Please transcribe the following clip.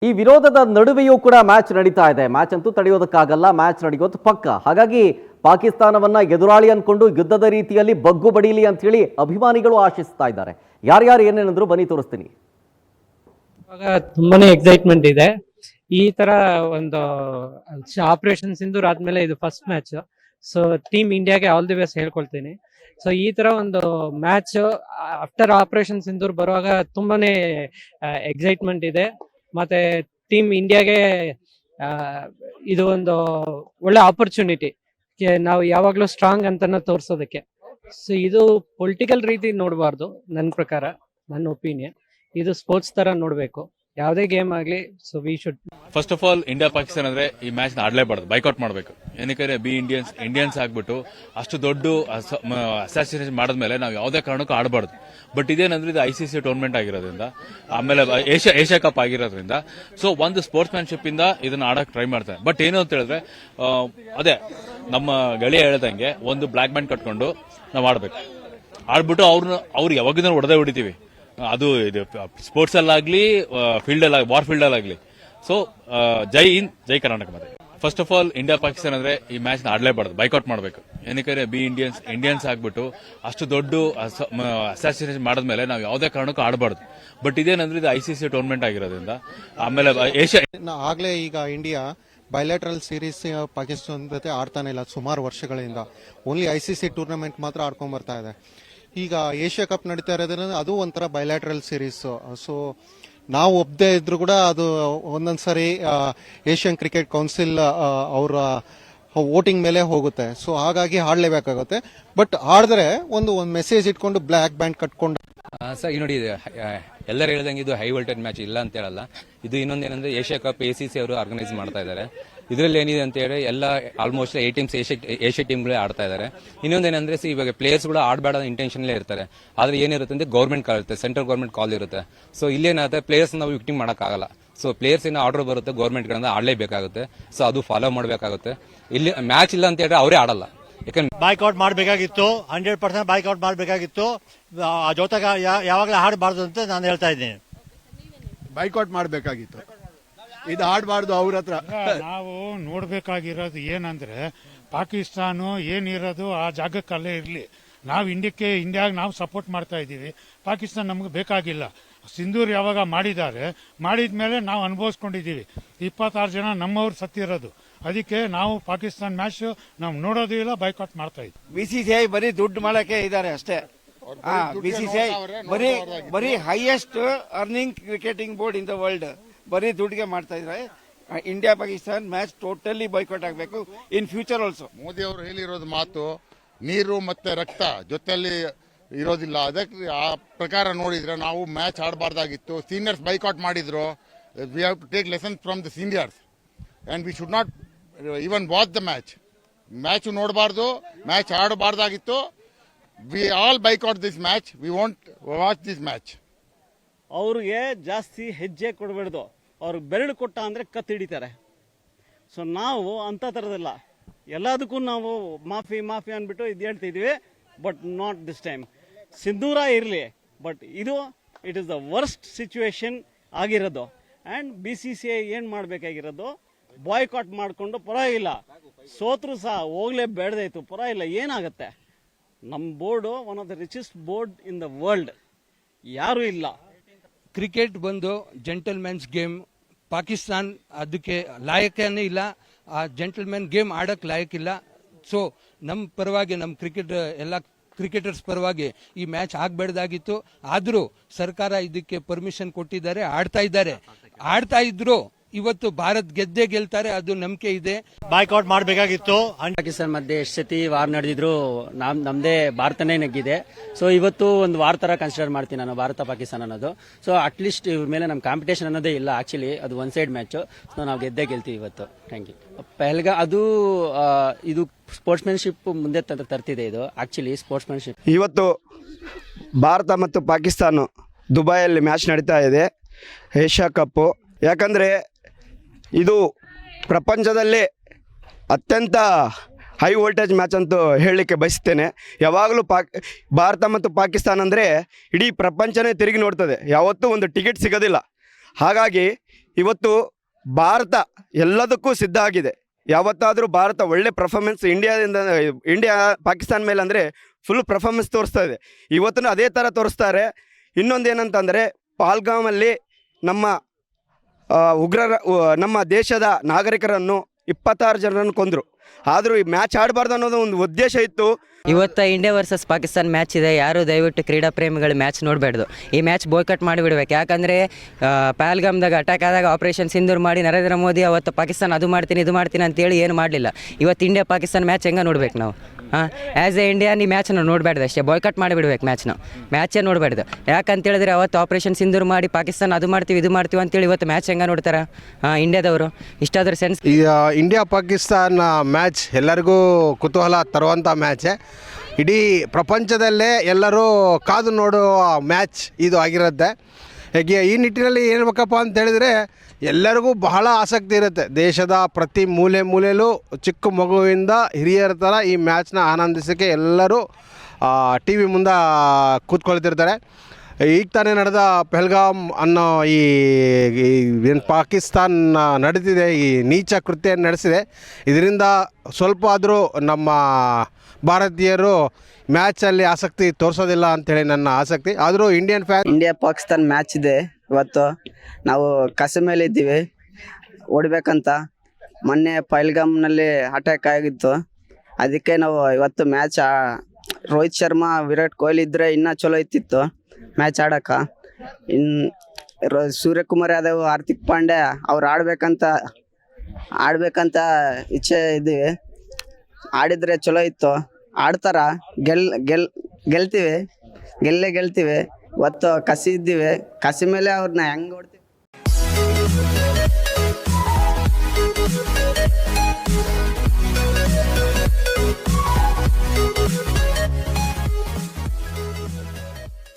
ಈ ವಿರೋಧದ ನಡುವೆಯೂ ಕೂಡ ಮ್ಯಾಚ್ ನಡೀತಾ ಇದೆ. ಮ್ಯಾಚ್ ಅಂತೂ ತಡೆಯೋದಕ್ಕಾಗಲ್ಲ, ಮ್ಯಾಚ್ ನಡೆಯೋದು ಪಕ್ಕ. ಹಾಗಾಗಿ ಪಾಕಿಸ್ತಾನವನ್ನ ಎದುರಾಳಿ ಅನ್ಕೊಂಡು ಯುದ್ಧದ ರೀತಿಯಲ್ಲಿ ಬಗ್ಗು ಬಡೀಲಿ ಅಂತ ಹೇಳಿ ಅಭಿಮಾನಿಗಳು ಆಶಿಸ್ತಾ ಇದ್ದಾರೆ. ಯಾರ್ಯಾರು ಏನೇನಂದ್ರು ಬನ್ನಿ ತೋರಿಸ್ತೀನಿ. ಇವಾಗ ತುಂಬಾನೇ ಎಕ್ಸೈಟ್ಮೆಂಟ್ ಇದೆ. ಈ ತರ ಒಂದು ಆಪರೇಷನ್ ಸಿಂಧೂರ್ ಆದ್ಮೇಲೆ ಇದು ಫಸ್ಟ್ ಮ್ಯಾಚ್. ಸೊ ಟೀಮ್ ಇಂಡಿಯಾಗೆ ಆಲ್ ದಿ ಬೆಸ್ಟ್ ಹೇಳ್ಕೊಳ್ತೀನಿ. ಸೊ ಈ ತರ ಒಂದು ಮ್ಯಾಚ್ ಆಫ್ಟರ್ ಆಪರೇಷನ್ ಸಿಂಧೂರ್ ಬರುವಾಗ ತುಂಬಾನೇ ಎಕ್ಸೈಟ್ಮೆಂಟ್ ಇದೆ. ಮತ್ತೆ ಟೀಮ್ ಇಂಡಿಯಾಗೆ ಇದು ಒಂದು ಒಳ್ಳೆ ಆಪರ್ಚುನಿಟಿ, ನಾವು ಯಾವಾಗ್ಲೂ ಸ್ಟ್ರಾಂಗ್ ಅಂತಾನೆ ತೋರ್ಸೋದಕ್ಕೆ. ಸೊ ಇದು ಪೊಲಿಟಿಕಲ್ ರೀತಿ ನೋಡಬಾರ್ದು, ನನ್ನ ಪ್ರಕಾರ, ನನ್ನ ಒಪಿನಿಯನ್. ಇದು ಸ್ಪೋರ್ಟ್ಸ್ ತರ ನೋಡ್ಬೇಕು, ಯಾವುದೇ ಗೇಮ್ ಆಗ್ಲಿ. So we should first of all India Pakistan ಅಂದ್ರೆ ಈ ಮ್ಯಾಚ್ ನ ಆಡ್ಲೇಬಾರ್ದು, ಬೈಕೌಟ್ ಮಾಡಬೇಕು. ಏನಕ್ಕೆ ಇಂಡಿಯನ್ಸ್ ಆಗ್ಬಿಟ್ಟು ಅಷ್ಟು ದೊಡ್ಡ ಅಸಾಸಿನೇಷನ್ ಮಾಡಿದ್ಮೇಲೆ ನಾವು ಯಾವುದೇ ಕಾರಣಕ್ಕೂ ಆಡಬಾರ್ದು. ಬಟ್ ಇದೇನಂದ್ರೆ ಇದು ICC ಟೂರ್ನಮೆಂಟ್ ಆಗಿರೋದ್ರಿಂದ, ಆಮೇಲೆ ಏಷ್ಯಾ ಕಪ್ ಆಗಿರೋದ್ರಿಂದ, ಸೊ ಒಂದು ಸ್ಪೋರ್ಟ್ಸ್ ಮ್ಯಾನ್ಶಿಪ್ ಇಂದ ಇದನ್ನ ಆಡಕ್ ಟ್ರೈ ಮಾಡ್ತಾರೆ. ಬಟ್ ಏನು ಅಂತ ಹೇಳಿದ್ರೆ ಅದೇ ನಮ್ಮ ಗೆಳೆಯ ಹೇಳ್ದಂಗೆ ಒಂದು ಬ್ಲಾಕ್ ಬ್ಯಾಂಡ್ ಕಟ್ಕೊಂಡು ನಾವು ಆಡ್ಬೇಕು. ಆಡ್ಬಿಟ್ಟು ಅವ್ರು ಯಾವಾಗಿಂದ ಹೊಡೆದೇ ಹೊಡಿತೀವಿ. ಅದು ಇದು ಸ್ಪೋರ್ಟ್ಸ್ ಅಲ್ಲಾಗ್ಲಿ, ಫೀಲ್ಡ್ ಅಲ್ಲಿ ವಾರ್ ಫೀಲ್ಡ್ ಅಲ್ಲಾಗ್ಲಿ. ಸೊ ಜೈ ಹಿಂದ್, ಜೈ ಕರ್ನಾಟಕ. ಮತ್ತೆ first of all India Pakistan ಅಂದ್ರೆ ಈ ಮ್ಯಾಚ್ ನ ಆಡ್ಲೇಬಾರ್ದು, ಬೈಕೌಟ್ ಮಾಡಬೇಕು. ಏನಕ್ಕೆ ಇಂಡಿಯನ್ಸ್ ಆಗ್ಬಿಟ್ಟು ಅಷ್ಟು ದೊಡ್ಡ ಅಸಾಸಿನೇಷನ್ ಮಾಡಿದ್ಮೇಲೆ ನಾವು ಯಾವುದೇ ಕಾರಣಕ್ಕೂ ಆಡಬಾರ್ದು. ಬಟ್ ಇದೇನಂದ್ರೆ ಇದು ICC ಟೂರ್ನಮೆಂಟ್ ಆಗಿರೋದ್ರಿಂದ, ಆಮೇಲೆ ಆಗ್ಲೇ ಈಗ ಇಂಡಿಯಾ ಬೈಲ್ಯಾಟ್ರಲ್ ಸೀರೀಸ್ ಪಾಕಿಸ್ತಾನ ಜೊತೆ ಆಡ್ತಾನೆ ಇಲ್ಲ ಸುಮಾರು ವರ್ಷಗಳಿಂದ. ಓನ್ಲಿ ICC ಟೂರ್ನಮೆಂಟ್ ಮಾತ್ರ ಆಡ್ಕೊಂಡ್ ಬರ್ತಾ ಇದೆ. ಈಗ ಏಷ್ಯಾ ಕಪ್ ನಡೀತಾ ಇರೋದ್ರಿಂದ ಅದು ಒಂಥರ ಬೈಲ್ಯಾಟ್ರಲ್ ಸೀರೀಸ್. ಸೊ ನಾವು ಒಪ್ಪದೇ ಇದ್ರು ಕೂಡ ಅದು ಒಂದೊಂದ್ಸರಿ ಏಷ್ಯನ್ ಕ್ರಿಕೆಟ್ ಕೌನ್ಸಿಲ್ ಅವರ ವೋಟಿಂಗ್ ಮೇಲೆ ಹೋಗುತ್ತೆ. ಸೊ ಹಾಗಾಗಿ ಆಡ್ಲೇಬೇಕಾಗುತ್ತೆ. ಬಟ್ ಆಡಿದ್ರೆ ಒಂದು ಮೆಸೇಜ್ ಇಟ್ಕೊಂಡು ಬ್ಲಾಕ್ ಬ್ಯಾಂಡ್ ಕಟ್ಕೊಂಡು ಸರ್ ಈ ನೋಡಿ, ಎಲ್ಲರೂ ಹೇಳ್ದಂಗೆ ಇದು ಹೈ ವೋಲ್ಟೇಜ್ ಮ್ಯಾಚ್ ಇಲ್ಲ ಅಂತ ಹೇಳಲ್ಲ. ಇದು ಇನ್ನೊಂದೇನಂದ್ರೆ ಏಷ್ಯಾ ಕಪ್ ACC ಅವರು ಆರ್ಗನೈಸ್ ಮಾಡ್ತಾ ಇದ್ದಾರೆ. ಇದರಲ್ಲಿ ಏನಿದೆ ಅಂತ ಹೇಳಿ ಎಲ್ಲ ಆಲ್ಮೋಸ್ಟ್ 8 ಟೀಮ್ಸ್ ಏಷ್ಯಾ ಟೀಮ್ಗಳೇ ಆಡ್ತಾ ಇದ್ದಾರೆ. ಇನ್ನೊಂದೇನಂದ್ರೆ ಇವಾಗ ಪ್ಲೇಯರ್ಸ್ ಕೂಡ ಆಡಬೇಡ ಇಂಟೆನ್ಷನ್ಲೇ ಇರ್ತಾರೆ. ಆದ್ರೆ ಏನಿರುತ್ತೆ ಅಂದ್ರೆ ಗೌರ್ಮೆಂಟ್ ಕಾಲ್ ಇರುತ್ತೆ, ಸೆಂಟ್ರಲ್ ಗೌರ್ಮೆಂಟ್ ಕಾಲ್ ಇರುತ್ತೆ. ಸೊ ಇಲ್ಲೇನಾಗುತ್ತೆ, ಪ್ಲೇಯರ್ಸ್ ನಾವು ವಿಕ್ಟಿಮ್ ಮಾಡೋಕ್ಕಾಗಲ್ಲ. ಸೊ ಪ್ಲೇಯರ್ಸ್ ಏನೋ ಆರ್ಡರ್ ಬರುತ್ತೆ ಗೌರ್ಮೆಂಟ್ ಗಳಿಂದ, ಆಡಲೇಬೇಕಾಗುತ್ತೆ. ಸೊ ಅದು ಫಾಲೋ ಮಾಡಬೇಕಾಗುತ್ತೆ. ಇಲ್ಲಿ ಮ್ಯಾಚ್ ಇಲ್ಲ ಅಂತ ಹೇಳಿದ್ರೆ ಅವರೇ ಆಡಲ್ಲ. ಬೈಕೌಟ್ ಮಾಡಬೇಕಾಗಿತ್ತು, 100% ಬೈಕೌಟ್ ಮಾಡಬೇಕಾಗಿತ್ತು. ಜೊತೆಗ ಯಾವಾಗಲೂ ಆಡಬಾರ್ದು ಅಂತ ನಾನು ಹೇಳ್ತಾ ಇದ್ದೀನಿ. ಬೈಕೌಟ್ ಮಾಡಬೇಕಾಗಿತ್ತು, ಇದು ಆಡಬಾರ್ದು ಅವ್ರ ಹತ್ರ. ನಾವು ನೋಡ್ಬೇಕಾಗಿರೋದು ಏನಂದ್ರೆ, ಪಾಕಿಸ್ತಾನ ಏನಿರೋದು ಆ ಜಾಗಕ್ಕಲ್ಲೇ ಇರಲಿ. ನಾವು ಇಂಡಿಯಾಗ ನಾವು ಸಪೋರ್ಟ್ ಮಾಡ್ತಾ ಇದ್ದೀವಿ. ಪಾಕಿಸ್ತಾನ ನಮ್ಗೆ ಬೇಕಾಗಿಲ್ಲ. ಸಿಂಧೂರ್ ಯಾವಾಗ ಮಾಡಿದ್ಮೇಲೆ ನಾವು ಅನುಭವಿಸ್ಕೊಂಡಿದ್ದೀವಿ. 26 ಜನ ನಮ್ಮವ್ರು ಸತ್ತಿರೋದು. ಅದಕ್ಕೆ ನಾವು ಪಾಕಿಸ್ತಾನ ಮ್ಯಾಚ್ ನಾವು ನೋಡೋದು ಇಲ್ಲ, ಬೈಕಾಟ್ ಮಾಡ್ತಾ ಇದ್ವಿ. BCCI ಬರೀ ದುಡ್ಡು ಮಾಡಕ್ಕೆ ಇದ್ದಾರೆ ಅಷ್ಟೇ. BCCI ಬರೀ highest earning cricketing board in the world, ಬರೀ ದುಡ್ಡಿಗೆ ಮಾಡ್ತಾ ಇದ್ರೆ. India Pakistan match totally boycott ಆಗಬೇಕು ಇನ್ ಫ್ಯೂಚರ್ ಆಲ್ಸೋ. ಮೋದಿ ಅವರು ಹೇಳಿರೋದು ಮಾತು ನೀರು ಮತ್ತೆ ರಕ್ತ ಜೊತೆಯಲ್ಲಿ ಇರೋದಿಲ್ಲ. ಅದಕ್ಕೆ ಆ ಪ್ರಕಾರ ನೋಡಿದ್ರೆ ನಾವು ಮ್ಯಾಚ್ ಆಡಬಾರ್ದಾಗಿತ್ತು. ಸೀನಿಯರ್ಸ್ ಬೈಕಾಟ್ ಮಾಡಿದ್ರು. We have to take lessons from the seniors and we should not even watch the match ನೋಡಬಾರ್ದು, ಮ್ಯಾಚ್ ಆಡಬಾರ್ದಾಗಿತ್ತು. We all boycott this match, we want watch this match. ಅವ್ರಿಗೆ ಜಾಸ್ತಿ ಹೆಜ್ಜೆ ಕೊಡಬೇಡ್ದು. ಅವ್ರಿಗೆ ಬೆರಳು ಕೊಟ್ಟ ಅಂದ್ರೆ ಕತ್ತಿಡಿತಾರೆ. ಸೊ ನಾವು ಅಂತ ಥರದಲ್ಲ, ಎಲ್ಲದಕ್ಕೂ ನಾವು ಮಾಫಿ ಅಂದ್ಬಿಟ್ಟು ಇದು ಹೇಳ್ತಿದ್ವಿ. But not this time. Sindoor ಇರಲಿ, but it is the worst situation ಆಗಿರೋದು. ಆ್ಯಂಡ್ BCCI ಏನು ಮಾಡಬೇಕಾಗಿರೋದು, ಬಾಯ್ಕಾಟ್ ಮಾಡಿಕೊಂಡು ಪರವಾಗಿಲ್ಲ, ಸೋತ್ರು ಸಹ ಹೋಗ್ಲೇ ಬೇಡದಾಯ್ತು, ಪರವಾಗಿಲ್ಲ, ಏನಾಗುತ್ತೆ. ನಮ್ಮ board one of the richest board in the world, ಯಾರೂ ಇಲ್ಲ. ಕ್ರಿಕೆಟ್ ಬಂದು ಜೆಂಟಲ್ಮೆನ್ಸ್ ಗೇಮ್. ಪಾಕಿಸ್ತಾನ್ ಅದಕ್ಕೆ ಲಾಯಕನೇ ಇಲ್ಲ, ಆ ಜೆಂಟಲ್ಮೆನ್ ಗೇಮ್ ಆಡಕ್ಕೆ ಲಾಯಕ್ಕಿಲ್ಲ. ಸೊ ನಮ್ಮ ಪರವಾಗಿ, ನಮ್ಮ ಎಲ್ಲ ಕ್ರಿಕೆಟರ್ಸ್ ಪರವಾಗಿ ಈ ಮ್ಯಾಚ್ ಆಗಬೇಡ್ದಾಗಿತ್ತು. ಆದರೂ ಸರ್ಕಾರ ಇದಕ್ಕೆ ಪರ್ಮಿಷನ್ ಕೊಟ್ಟಿದ್ದಾರೆ, ಆಡ್ತಾ ಇದ್ರು. ಇವತ್ತು ಭಾರತ್ ಗೆಲ್ತಾರೆ, ಅದು ನಂಬಿಕೆ ಇದೆ. ಬೈಕೌಟ್ ಮಾಡಬೇಕಾಗಿತ್ತು. ಪಾಕಿಸ್ತಾನ ಮಧ್ಯೆ ಎಷ್ಟು ಸತಿ ವಾರ್ ನಡೆದಿದ್ರು ನಮ್ದೇ ಭಾರತನೇ ನೆಗ್ಗಿದೆ. ಸೊ ಇವತ್ತು ಒಂದು ವಾರ್ ತರ ಕನ್ಸಿಡರ್ ಮಾಡ್ತೀನಿ ನಾನು, ಭಾರತ ಪಾಕಿಸ್ತಾನ ಅನ್ನೋದು. ಸೊ ಅಟ್ಲೀಸ್ಟ್ ಇವ್ರ ಮೇಲೆ ನಮ್ಮ ಕಾಂಪಿಟೇಷನ್ ಅನ್ನೋದೇ ಇಲ್ಲ. ಆಕ್ಚುಲಿ ಅದು ಒನ್ ಸೈಡ್ ಮ್ಯಾಚ್. ಸೊ ನಾವು ಗೆಲ್ತೀವಿ ಇವತ್ತು. Thank you. ಅದು ಇದು ಸ್ಪೋರ್ಟ್ಸ್ಮನ್ಶಿಪ್ ಮುಂದೆ ತರ್ತಿದೆ. ಇದು ಆಕ್ಚುಲಿ ಸ್ಪೋರ್ಟ್ಸ್ಮನ್ಶಿಪ್. ಇವತ್ತು ಭಾರತ ಮತ್ತು ಪಾಕಿಸ್ತಾನ ದುಬೈಯಲ್ಲಿ ಮ್ಯಾಚ್ ನಡೀತಾ ಇದೆ, ಏಷ್ಯಾ ಕಪ್ಪು. ಯಾಕಂದರೆ ಇದು ಪ್ರಪಂಚದಲ್ಲೇ ಅತ್ಯಂತ ಹೈ ವೋಲ್ಟೇಜ್ ಮ್ಯಾಚ್ ಅಂತೂ ಹೇಳಲಿಕ್ಕೆ ಬಯಸ್ತೇನೆ. ಯಾವಾಗಲೂ ಭಾರತ ಮತ್ತು ಪಾಕಿಸ್ತಾನ ಅಂದರೆ ಇಡೀ ಪ್ರಪಂಚನೇ ತಿರುಗಿ ನೋಡ್ತದೆ, ಯಾವತ್ತೂ ಒಂದು ಟಿಕೆಟ್ ಸಿಗೋದಿಲ್ಲ. ಹಾಗಾಗಿ ಇವತ್ತು ಭಾರತ ಎಲ್ಲದಕ್ಕೂ ಸಿದ್ಧ ಆಗಿದೆ. ಯಾವತ್ತಾದರೂ ಭಾರತ ಒಳ್ಳೆ ಪರ್ಫಾರ್ಮೆನ್ಸ್ ಇಂಡಿಯಾ ಪಾಕಿಸ್ತಾನ ಮೇಲೆ ಅಂದರೆ ಫುಲ್ ಪರ್ಫಾರ್ಮೆನ್ಸ್ ತೋರಿಸ್ತಾ ಇದೆ. ಇವತ್ತು ಅದೇ ಥರ ತೋರಿಸ್ತಾರೆ. ಇನ್ನೊಂದೇನಂತಂದರೆ ಪಾಲ್ಗಾಮಲ್ಲಿ ನಮ್ಮ ನಮ್ಮ ದೇಶದ ನಾಗರಿಕರನ್ನು 26 ಜನರನ್ನು ಕೊಂದರು. ಆದರೂ ಈ ಮ್ಯಾಚ್ ಆಡಬಾರ್ದು ಅನ್ನೋದು ಒಂದು ಉದ್ದೇಶ ಇತ್ತು. ಇವತ್ತು ಇಂಡಿಯಾ ವರ್ಸಸ್ ಪಾಕಿಸ್ತಾನ ಮ್ಯಾಚ್ ಇದೆ. ಯಾರು ದಯವಿಟ್ಟು ಕ್ರೀಡಾ ಪ್ರೇಮಿಗಳು ಮ್ಯಾಚ್ ನೋಡಬೇಡ್ದು. ಈ ಮ್ಯಾಚ್ ಬಾಯ್ಕಟ್ ಮಾಡಿಬಿಡ್ಬೇಕು. ಯಾಕಂದರೆ ಪಹಲ್ಗಾಮ್ದಾಗ ಅಟ್ಯಾಕ್ ಆದಾಗ ಆಪರೇಷನ್ ಸಿಂಧೂರ್ ಮಾಡಿ ನರೇಂದ್ರ ಮೋದಿ ಅವತ್ತು ಪಾಕಿಸ್ತಾನ ಅದು ಮಾಡ್ತೀನಿ ಇದು ಮಾಡ್ತೀನಿ ಅಂತೇಳಿ ಏನು ಮಾಡಲಿಲ್ಲ. ಇವತ್ತು ಇಂಡಿಯಾ ಪಾಕಿಸ್ತಾನ ಮ್ಯಾಚ್ ಹೆಂಗೆ ನೋಡ್ಬೇಕು ನಾವು? ಆ್ಯಸ್ ಎ ಇಂಡಿಯನ್ ಈ ಮ್ಯಾಚನ್ನು ನೋಡಬೇಡ್ದು ಅಷ್ಟೇ, ಬಾಯ್ಕಟ್ ಮಾಡಿಬಿಡ್ಬೇಕು ಮ್ಯಾಚೇ ನೋಡಬೇಡ್ದು. ಯಾಕಂತೇಳಿದ್ರೆ ಅವತ್ತು ಆಪರೇಷನ್ ಸಿಂಧೂರ್ ಮಾಡಿ ಪಾಕಿಸ್ತಾನ ಅದು ಮಾಡ್ತೀವಿ ಇದು ಮಾಡ್ತೀವಿ ಅಂತೇಳಿ ಇವತ್ತು ಮ್ಯಾಚ್ ಹೆಂಗೆ ನೋಡ್ತಾರೆ ಇಂಡಿಯಾದವರು? ಇಷ್ಟಾದ್ರ ಸೆನ್ಸ್. ಈ ಇಂಡಿಯಾ ಪಾಕಿಸ್ತಾನ ಮ್ಯಾಚ್ ಎಲ್ಲರಿಗೂ ಕುತೂಹಲ ತರುವಂಥ ಮ್ಯಾಚೇ. ಇಡೀ ಪ್ರಪಂಚದಲ್ಲೇ ಎಲ್ಲರೂ ಕಾದು ನೋಡುವ ಮ್ಯಾಚ್ ಇದು ಆಗಿರುತ್ತೆ. ಹೇಗೆ ಈ ನಿಟ್ಟಿನಲ್ಲಿ ಹೇಳ್ಬೇಕಪ್ಪ ಅಂತ ಹೇಳಿದರೆ ಎಲ್ಲರಿಗೂ ಬಹಳ ಆಸಕ್ತಿ ಇರುತ್ತೆ. ದೇಶದ ಪ್ರತಿ ಮೂಲೆಯಲ್ಲೂ ಚಿಕ್ಕ ಮಗುವಿಂದ ಹಿರಿಯರ ಥರ ಈ ಮ್ಯಾಚ್ನ ಆನಂದಿಸೋಕ್ಕೆ ಎಲ್ಲರೂ ಟಿ ವಿ ಮುಂದೆ ಕೂತ್ಕೊಳ್ತಿರ್ತಾರೆ. ಈಗ ತಾನೇ ನಡೆದ ಪಹಲ್ಗಾಮ್ ಅನ್ನೋ ಈ ಏನು ಪಾಕಿಸ್ತಾನ ನಡೆದಿದೆ, ಈ ನೀಚ ಕೃತ್ಯ ನಡೆಸಿದೆ, ಇದರಿಂದ ಸ್ವಲ್ಪ ಆದರೂ ನಮ್ಮ ಭಾರತೀಯರು ಮ್ಯಾಚಲ್ಲಿ ಆಸಕ್ತಿ ತೋರಿಸೋದಿಲ್ಲ ಅಂಥೇಳಿ ನನ್ನ ಆಸಕ್ತಿ. ಆದರೂ ಇಂಡಿಯಾ ಪಾಕಿಸ್ತಾನ ಮ್ಯಾಚ್ ಇದೆ ಇವತ್ತು. ನಾವು ಕಸ ಮೇಲೆ ಇದ್ದೀವಿ ಓಡಬೇಕಂತ. ಮೊನ್ನೆ ಪಹಲ್ಗಾಮ್ನಲ್ಲಿ ಅಟ್ಯಾಕ್ ಆಗಿತ್ತು, ಅದಕ್ಕೆ ನಾವು ಇವತ್ತು ಮ್ಯಾಚ್ ರೋಹಿತ್ ಶರ್ಮಾ ವಿರಾಟ್ ಕೊಹ್ಲಿ ಇದ್ದರೆ ಇನ್ನೂ ಚಲೋ ಇತ್ತಿತ್ತು ಮ್ಯಾಚ್ ಆಡೋಕೆ. ಇನ್ನು ಸೂರ್ಯಕುಮಾರ್ ಯಾದವ್ ಹಾರ್ದಿಕ್ ಪಾಂಡ್ಯ ಅವ್ರು ಆಡ್ಬೇಕಂತ ಇಚ್ಛೆ ಇದ್ದೀವಿ. ಆಡಿದರೆ ಚಲೋ ಇತ್ತು. ಆಡ್ತಾರ, ಗೆಲ್ತೀವಿ. ಇವತ್ತು ಕಸಿ ಇದ್ದೀವಿ. ಕಸಿ ಮೇಲೆ ಅವ್ರನ್ನ ಹೆಂಗೆ ಹೊಡ್ತೀವಿ